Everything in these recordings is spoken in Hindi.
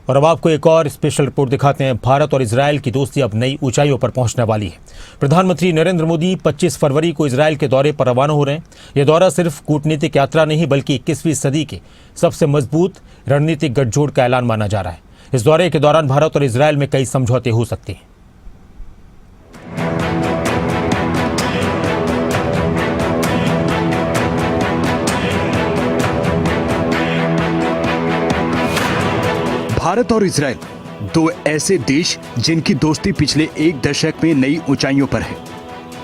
और अब आपको एक और स्पेशल रिपोर्ट दिखाते हैं। भारत और इजरायल की दोस्ती अब नई ऊंचाइयों पर पहुंचने वाली है। प्रधानमंत्री नरेंद्र मोदी 25 फरवरी को इजरायल के दौरे पर रवाना हो रहे हैं। यह दौरा सिर्फ कूटनीतिक यात्रा नहीं बल्कि 21वीं सदी के सबसे मजबूत रणनीतिक गठजोड़ का ऐलान माना जा रहा है। इस दौरे के दौरान भारत और इजरायल में कई समझौते हो सकते हैं। भारत और इजरायल दो ऐसे देश जिनकी दोस्ती पिछले एक दशक में नई ऊंचाइयों पर है।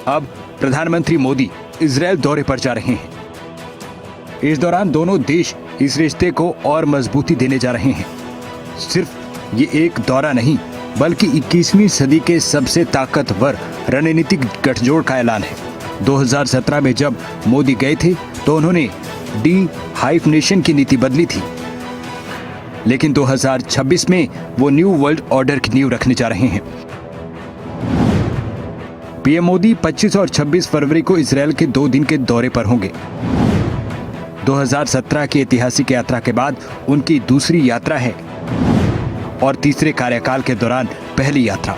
अब प्रधानमंत्री मोदी इजरायल दौरे पर जा रहे हैं। इस दौरान दोनों देश इस रिश्ते को और मजबूती देने जा रहे हैं। सिर्फ ये एक दौरा नहीं बल्कि 21वीं सदी के सबसे ताकतवर रणनीतिक गठजोड़ का ऐलान है। 2017 में जब मोदी गए थे तो उन्होंने डी-हाइफनेशन की नीति बदली थी, लेकिन 2026 में वो न्यू वर्ल्ड ऑर्डर की नींव रखने जा रहे हैं। पीएम मोदी 25 और 26 फरवरी को इजरायल के 2 दिन के दौरे पर होंगे। 2017 की ऐतिहासिक यात्रा के बाद उनकी दूसरी यात्रा है और तीसरे कार्यकाल के दौरान पहली यात्रा।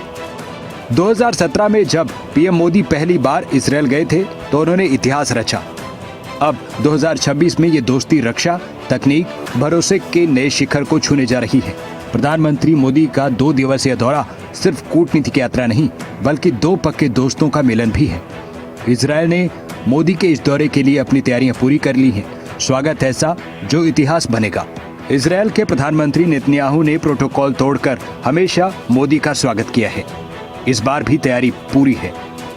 2017 में जब पीएम मोदी पहली बार इजरायल गए थे तो उन्होंने इतिहास रचा। अब 2026 में ये दोस्ती रक्षा, तकनीक, भरोसे के नए शिखर को छूने जा रही है। प्रधानमंत्री मोदी का 2 दिवसीय दौरा सिर्फ कूटनीतिक यात्रा नहीं बल्कि 2 पक्के दोस्तों का मिलन भी है। इजरायल ने मोदी के इस दौरे के लिए अपनी तैयारियां पूरी कर ली हैं। स्वागत ऐसा जो इतिहास बनेगा। इजरायल के प्रधानमंत्री नेतन्याहू ने प्रोटोकॉल तोड़कर हमेशा मोदी का स्वागत किया है। इस बार भी तैयारी पूरी है।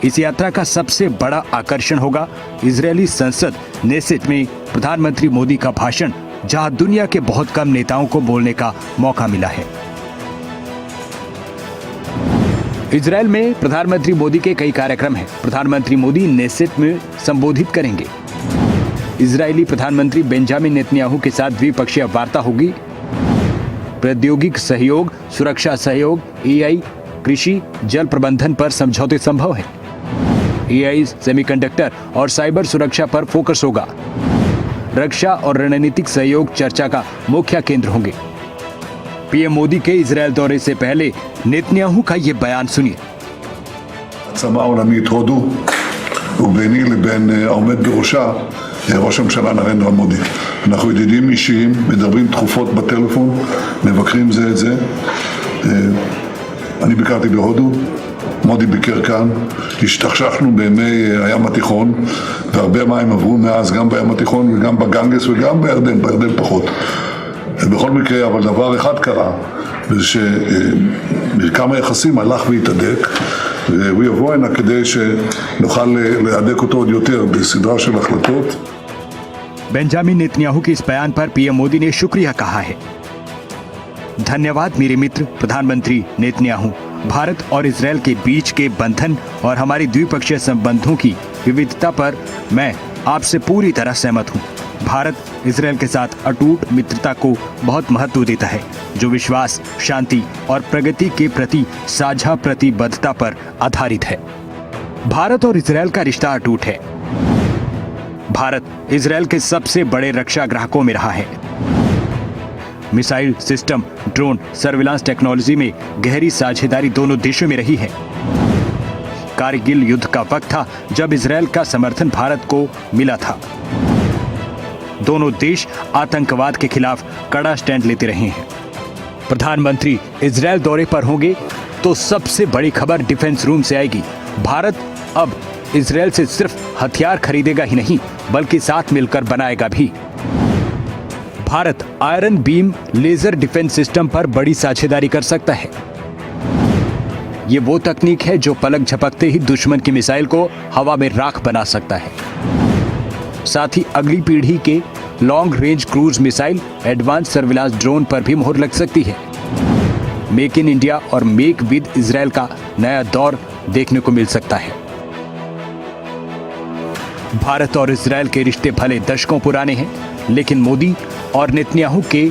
इस यात्रा का सबसे बड़ा आकर्षण होगा इजरायली संसद नेसेट में प्रधानमंत्री मोदी का भाषण, जहां दुनिया के बहुत कम नेताओं को बोलने का मौका मिला है। इजरायल में प्रधानमंत्री मोदी के कई कार्यक्रम हैं। प्रधानमंत्री मोदी नेसेट में संबोधित करेंगे। इजरायली प्रधानमंत्री बेंजामिन नेतन्याहू के साथ द्विपक्षीय वार्ता होगी। प्रौद्योगिक सहयोग, सुरक्षा सहयोग, एआई, कृषि, जल प्रबंधन पर समझौते संभव है। एआई, सेमीकंडक्टर और साइबर सुरक्षा पर फोकस होगा। रक्षा और रणनीतिक सहयोग चर्चा का मुख्य केंद्र होंगे। पीएम मोदी के इजरायल दौरे से पहले नेतन्याहू का ये बयान सुनिए। מעצמה עולמית הודו וביני לבין העומד בראשה ראש הממשלה נרנדרה מודי. אנחנו ידידים אישיים, מדברים תכופות בטלפון, מבקרים זה את זה. אני ביקרתי בהודו, מודי ביקר כאן, השתכשכנו בימי הים התיכון, והרבה מים עברו מאז גם בים התיכון וגם בגנגס וגם בירדן פחות. בכל מקרה, אבל דבר אחד קרה, זה שמרקם היחסים הלך והתהדק, והוא יבוא הנה כדי שנוכל להדק אותו עוד יותר בסדרה של החלטות. बेंजामिन नेतन्याहू के इस बयान पर पीएम मोदी ने शुक्रिया कहा है। धन्यवाद मेरे मित्र प्रधानमंत्री नेतन्याहू। भारत और इजरायल के बीच के बंधन और हमारी द्विपक्षीय संबंधों की विविधता पर मैं आपसे पूरी तरह सहमत हूँ। भारत इजरायल के साथ अटूट मित्रता को बहुत महत्व देता है, जो विश्वास, शांति और प्रगति के प्रति साझा प्रतिबद्धता पर आधारित है। भारत और इजरायल का रिश्ता अटूट है। भारत इजरायल के सबसे बड़े रक्षा ग्राहकों में रहा है। Missile system, drone, surveillance technology में गहरी साझेदारी दोनों देशों में रही है। कारगिल युद्ध का वक्त था जब इजरायल का समर्थन भारत को मिला था। दोनों देश आतंकवाद के खिलाफ कड़ा स्टैंड लेते रहे हैं। प्रधानमंत्री इजरायल दौरे पर होंगे तो सबसे बड़ी खबर डिफेंस रूम से आएगी। भारत अब इजरायल से सिर्फ हथियार खरीदेगा ही नहीं बल्कि साथ मिलकर बनाएगा भी। Bharat iron beam laser defence system पर बड़ी साझेदारी कर सकता है। ये वो तकनीक है जो पलक झपकते ही दुश्मन की मिसाइल को हवा में राख बना सकता है। साथ ही अगली पीढ़ी के long range cruise missile, advance surveillance drone पर भी मोहर लग सकती है। मेक इन इंडिया और मेक विद इजरायल का नया दौर देखने को मिल सकता है। भारत और इजरायल के रिश्ते भले दशकों पुराने हैं, लेकिन मोदी और नेतन्याहू के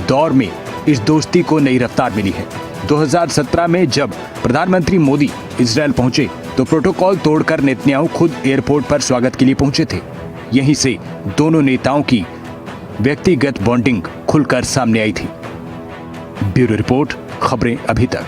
दौर में इस दोस्ती को नई रफ्तार मिली है। 2017 में जब प्रधानमंत्री मोदी इजरायल पहुंचे तो प्रोटोकॉल तोड़कर नेतन्याहू खुद एयरपोर्ट पर स्वागत के लिए पहुंचे थे। यहीं से दोनों नेताओं की व्यक्तिगत बॉन्डिंग खुलकर सामने आई थी। ब्यूरो रिपोर्ट, खबरें अभी तक।